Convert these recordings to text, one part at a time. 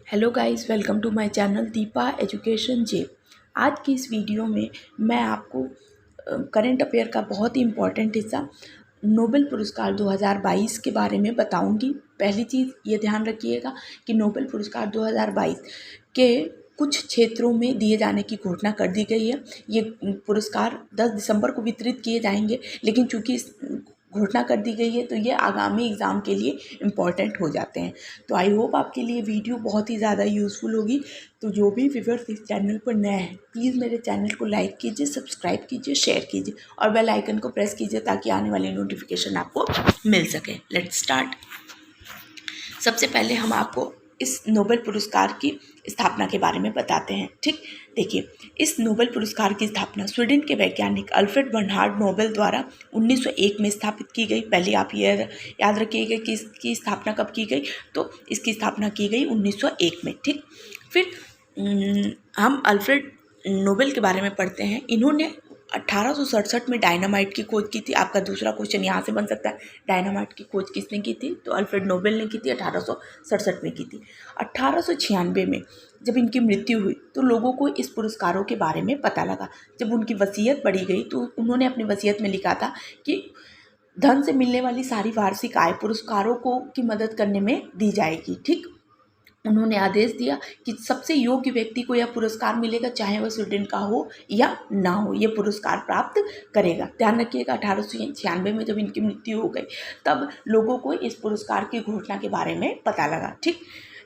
Hello guys, welcome to my channel Deepa education जे। आज की इस वीडियो में मैं आपको करंट अफेयर का बहुत ही इम्पॉर्टेंट हिस्सा नोबेल पुरस्कार 2022 के बारे में बताऊंगी। पहली चीज़ ये ध्यान रखिएगा कि नोबेल पुरस्कार 2022 के कुछ क्षेत्रों में दिए जाने की घोषणा कर दी गई है। ये पुरस्कार 10 दिसंबर को वितरित किए जाएंगे, लेकिन चूंकि इस घोषणा कर दी गई है तो ये आगामी एग्ज़ाम के लिए इम्पॉर्टेंट हो जाते हैं। तो आई होप आपके लिए वीडियो बहुत ही ज़्यादा यूज़फुल होगी। तो जो भी व्यूअर्स इस चैनल पर नए हैं, प्लीज़ मेरे चैनल को लाइक कीजिए, सब्सक्राइब कीजिए, शेयर कीजिए और बेल आइकन को प्रेस कीजिए ताकि आने वाली नोटिफिकेशन आपको मिल सके। Let's start. सबसे पहले हम आपको इस नोबेल पुरस्कार की स्थापना के बारे में बताते हैं। ठीक, देखिए, इस नोबेल पुरस्कार की स्थापना स्वीडन के वैज्ञानिक अल्फ्रेड बर्नहार्ड नोबेल द्वारा 1901 में स्थापित की गई। पहले आप ये याद रखिएगा कि इसकी स्थापना कब की गई, तो इसकी स्थापना की गई 1901 में। ठीक, फिर हम अल्फ्रेड नोबेल के बारे में पढ़ते हैं। इन्होंने 1867 में डायनामाइट की खोज की थी। आपका दूसरा क्वेश्चन यहाँ से बन सकता है, डायनामाइट की खोज किसने की थी? तो अल्फ्रेड नोबेल ने की थी, 1867 में की थी। 1896 में जब इनकी मृत्यु हुई तो लोगों को इस पुरस्कारों के बारे में पता लगा। जब उनकी वसीयत पढ़ी गई तो उन्होंने अपनी वसीयत में लिखा था कि धन से मिलने वाली सारी वार्षिक आय पुरस्कारों को की मदद करने में दी जाएगी। ठीक, उन्होंने आदेश दिया कि सबसे योग्य व्यक्ति को यह पुरस्कार मिलेगा, चाहे वह स्वीडन का हो या ना हो, यह पुरस्कार प्राप्त करेगा। ध्यान रखिएगा, 1896 में जब इनकी मृत्यु हो गई तब लोगों को इस पुरस्कार की घोषणा के बारे में पता लगा। ठीक,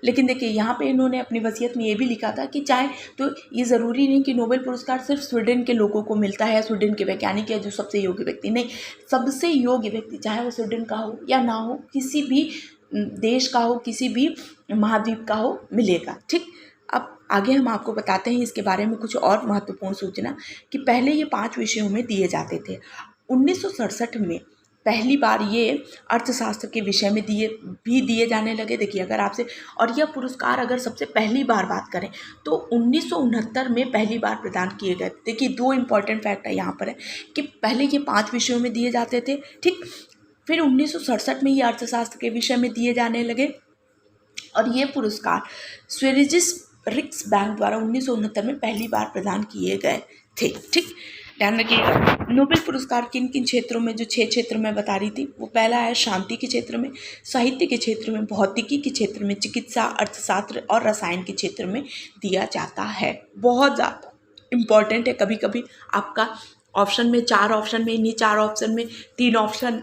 लेकिन देखिए, यहाँ पे इन्होंने अपनी वसीयत में ये भी लिखा था कि चाहे तो ये ज़रूरी नहीं कि नोबेल पुरस्कार सिर्फ स्वीडन के लोगों को मिलता है या स्वीडन के वैज्ञानिक या जो सबसे योग्य व्यक्ति, नहीं, सबसे योग्य व्यक्ति चाहे वो स्वीडन का हो या ना हो, किसी भी देश का हो, किसी भी महाद्वीप का हो, मिलेगा। ठीक, अब आगे हम आपको बताते हैं इसके बारे में कुछ और महत्वपूर्ण सूचना कि पहले ये 5 विषयों में दिए जाते थे। 1967 में पहली बार ये अर्थशास्त्र के विषय में दिए जाने लगे। देखिए, अगर आपसे, और यह पुरस्कार अगर सबसे पहली बार बात करें तो 1969 में पहली बार प्रदान किए गए। देखिए, 2 इम्पॉर्टेंट फैक्ट है यहाँ पर है कि पहले ये 5 विषयों में दिए जाते थे। ठीक, फिर 1967 में ये अर्थशास्त्र के विषय में दिए जाने लगे और ये पुरस्कार स्वेरिजिस रिक्स बैंक द्वारा 1969 में पहली बार प्रदान किए गए थे। ठीक, ध्यान रखिएगा। नोबेल पुरस्कार किन किन क्षेत्रों में, जो 6 क्षेत्र में बता रही थी, वो पहला है शांति के क्षेत्र में, साहित्य के क्षेत्र में, भौतिकी के क्षेत्र में, चिकित्सा, अर्थशास्त्र और रसायन के क्षेत्र में दिया जाता है। बहुत ज़्यादा इम्पॉर्टेंट है। कभी कभी आपका ऑप्शन में 4 ऑप्शन में, इन्हीं 4 ऑप्शन में 3 ऑप्शन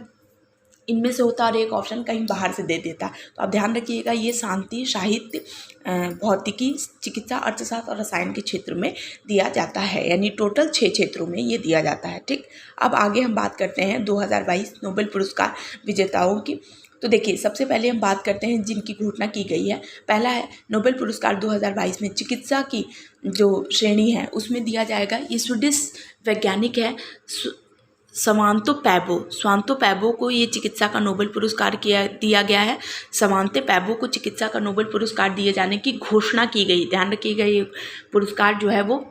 इनमें से होता है और एक ऑप्शन कहीं बाहर से दे देता है। तो आप ध्यान रखिएगा, ये शांति, साहित्य, भौतिकी, चिकित्सा, अर्थशास्त्र और रसायन के क्षेत्र में दिया जाता है, यानी टोटल 6 क्षेत्रों में ये दिया जाता है। ठीक, अब आगे हम बात करते हैं 2022 नोबेल पुरस्कार विजेताओं की। तो देखिए, सबसे पहले हम बात करते हैं जिनकी घोषणा की गई है। पहला है नोबेल पुरस्कार 2022 में चिकित्सा की जो श्रेणी है उसमें दिया जाएगा। ये स्वीडिश वैज्ञानिक है स्वांतो पैबो को ये चिकित्सा का नोबेल पुरस्कार दिया गया है। स्वांतो पैबो को चिकित्सा का नोबेल पुरस्कार दिए जाने की घोषणा की गई। ध्यान रखिएगा, ये पुरस्कार जो है वो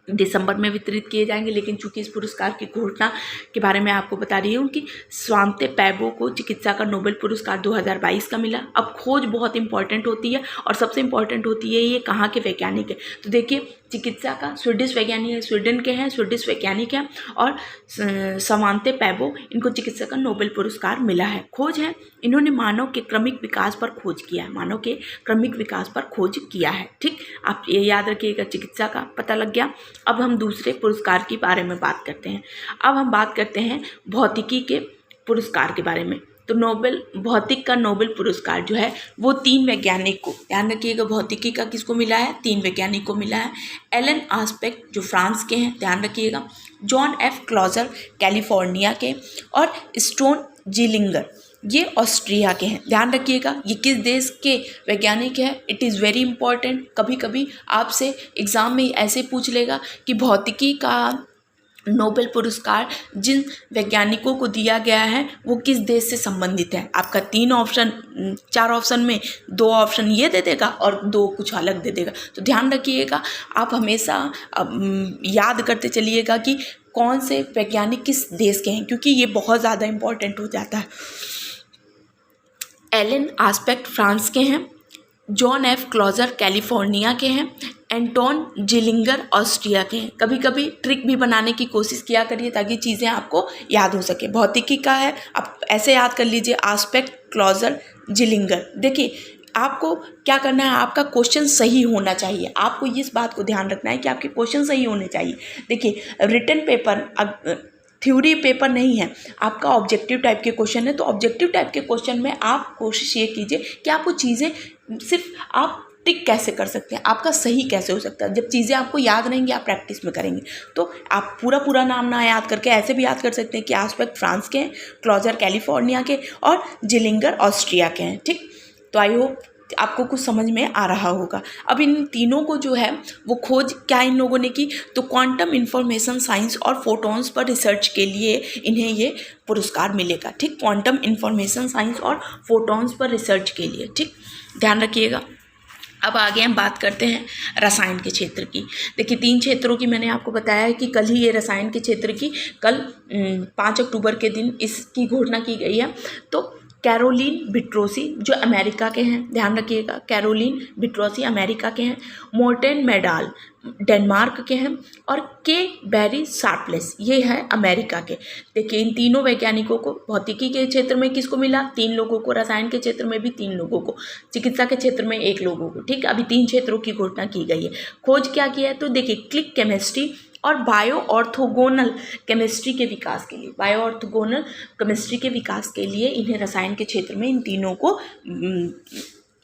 दिसंबर में वितरित किए जाएंगे, लेकिन चूंकि इस पुरस्कार की घोषणा के बारे में आपको बता रही हूँ कि स्वांतो पैबो को चिकित्सा का नोबेल पुरस्कार 2022 का मिला। अब खोज बहुत इंपॉर्टेंट होती है और सबसे इम्पॉर्टेंट होती है ये कहाँ के वैज्ञानिक है। तो देखिए, चिकित्सा का स्वीडिश वैज्ञानिक है, स्वीडन के हैं, स्वीडिश वैज्ञानिक हैं और स्वांतो पैबो, इनको चिकित्सा का नोबेल पुरस्कार मिला है। खोज है, इन्होंने मानव के क्रमिक विकास पर खोज किया है, मानव के क्रमिक विकास पर खोज किया है। ठीक, आप ये याद रखिएगा, चिकित्सा का पता लग गया। अब हम दूसरे पुरस्कार के बारे में बात करते हैं। अब हम बात करते हैं भौतिकी के पुरस्कार के बारे में। तो भौतिक का नोबेल पुरस्कार जो है वो 3 वैज्ञानिक को, ध्यान रखिएगा, भौतिकी का किसको मिला है? 3 वैज्ञानिक को मिला है। एलन आस्पेक्ट जो फ्रांस के हैं, ध्यान रखिएगा, जॉन एफ क्लॉजर कैलिफोर्निया के और स्टोन जिलिंगर ये ऑस्ट्रिया के हैं। ध्यान रखिएगा, ये किस देश के वैज्ञानिक है, इट इज़ वेरी इंपॉर्टेंट। कभी कभी आपसे एग्ज़ाम में ऐसे पूछ लेगा कि भौतिकी का नोबेल पुरस्कार जिन वैज्ञानिकों को दिया गया है वो किस देश से संबंधित है। आपका 4 ऑप्शन में 2 ऑप्शन ये दे देगा और 2 कुछ अलग दे देगा। तो ध्यान रखिएगा, आप हमेशा याद करते चलिएगा कि कौन से वैज्ञानिक किस देश के हैं, क्योंकि ये बहुत ज़्यादा इम्पोर्टेंट हो जाता है। एलन आस्पेक्ट फ्रांस के हैं, जॉन एफ क्लॉजर कैलिफोर्निया के हैं, एंटोन जिलिंगर ऑस्ट्रिया के हैं। कभी कभी ट्रिक भी बनाने की कोशिश किया करिए ताकि चीज़ें आपको याद हो सके। भौतिकी का है, आप ऐसे याद कर लीजिए, आस्पेक्ट क्लॉजर जिलिंगर। देखिए आपको क्या करना है, आपका क्वेश्चन सही होना चाहिए। आपको इस बात को ध्यान रखना है कि आपके क्वेश्चन सही होने चाहिए। देखिए रिटन पेपर थ्योरी पेपर नहीं है, आपका ऑब्जेक्टिव टाइप के क्वेश्चन है। तो ऑब्जेक्टिव टाइप के क्वेश्चन में आप कोशिश ये कीजिए कि आपको चीज़ें सिर्फ आप टिक कैसे कर सकते हैं, आपका सही कैसे हो सकता है। जब चीज़ें आपको याद रहेंगी आप प्रैक्टिस में करेंगे, तो आप पूरा नाम ना याद करके ऐसे भी याद कर सकते हैं कि आस्पेक्ट फ्रांस के हैं, क्लॉजर कैलिफोर्निया के और जिलिंगर ऑस्ट्रिया के हैं। ठीक, तो आई होप आपको कुछ समझ में आ रहा होगा। अब इन तीनों को जो है वो खोज क्या इन लोगों ने की, तो क्वांटम इंफॉर्मेशन साइंस और फोटॉन्स पर रिसर्च के लिए इन्हें ये पुरस्कार मिलेगा। ठीक, क्वांटम इंफॉर्मेशन साइंस और फोटॉन्स पर रिसर्च के लिए। ठीक, ध्यान रखिएगा। अब आगे हम बात करते हैं रसायन के क्षेत्र की। देखिए 3 क्षेत्रों की मैंने आपको बताया है कि कल ही ये रसायन के क्षेत्र की कल 5 अक्टूबर के दिन इसकी घोषणा की गई है। तो कैरोलिन बिट्रोसी जो अमेरिका के हैं, ध्यान रखिएगा, कैरोलिन बिट्रोसी अमेरिका के हैं, मोर्टेन मेडाल डेनमार्क के हैं और के बेरी शार्पलेस ये हैं अमेरिका के। देखिए इन तीनों वैज्ञानिकों को भौतिकी के क्षेत्र में किसको मिला, 3 लोगों को, रसायन के क्षेत्र में भी 3 लोगों को, चिकित्सा के क्षेत्र में 1 लोगों को। ठीक, अभी 3 क्षेत्रों की घोषणा की गई है। खोज क्या किया है, तो देखिए क्लिक केमिस्ट्री और बायो ऑर्थोगोनल केमिस्ट्री के विकास के लिए, बायो ऑर्थोगोनल केमिस्ट्री के विकास के लिए इन्हें रसायन के क्षेत्र में इन तीनों को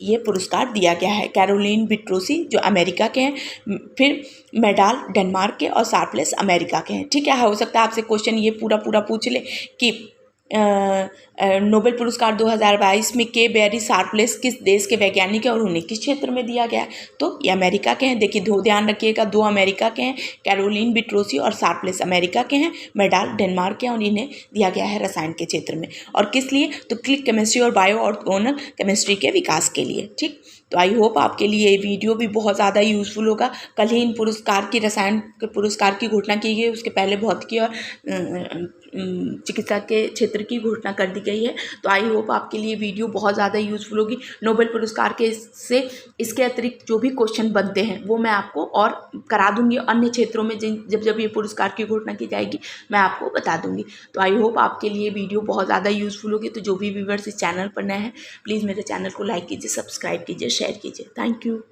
ये पुरस्कार दिया गया है। कैरोलिन बिट्रोसी जो अमेरिका के हैं, फिर मेडाल डेनमार्क के और शार्पलेस अमेरिका के हैं। ठीक है, हो सकता है आपसे क्वेश्चन ये पूरा पूछ ले कि नोबेल पुरस्कार 2022 में के बेरी शार्पलेस किस देश के वैज्ञानिक है और उन्हें किस क्षेत्र में दिया गया है, तो ये अमेरिका के हैं। देखिए ध्यान रखिएगा, 2 अमेरिका के हैं, कैरोलिन बिट्रोसी और शार्पलेस अमेरिका के हैं, मेडाल डेनमार्क के हैं और इन्हें दिया गया है रसायन के क्षेत्र में। और किस लिए, तो क्लिक केमिस्ट्री और बायो ऑर्गेनल केमिस्ट्री के विकास के लिए। ठीक, तो आई होप आपके लिए ये वीडियो भी बहुत ज़्यादा यूज़फुल होगा। कल ही इन पुरस्कार की, रसायन के पुरस्कार की घोषणा की गई, उसके पहले भौतिकी और चिकित्सा के क्षेत्र की घोषणा कर दी गई है। तो आई होप आपके लिए वीडियो बहुत ज़्यादा यूज़फुल होगी। नोबेल पुरस्कार के से इसके अतिरिक्त जो भी क्वेश्चन बनते हैं वो मैं आपको और करा दूंगी अन्य क्षेत्रों में, जब ये पुरस्कार की घोषणा की जाएगी मैं आपको बता दूंगी। तो आई होप आपके लिए वीडियो बहुत ज़्यादा यूज़फुल होगी। तो जो भी व्यूअर्स इस चैनल पर नए हैं प्लीज़ मेरे चैनल को लाइक कीजिए, सब्सक्राइब कीजिए, शेयर कीजिए। Thank you.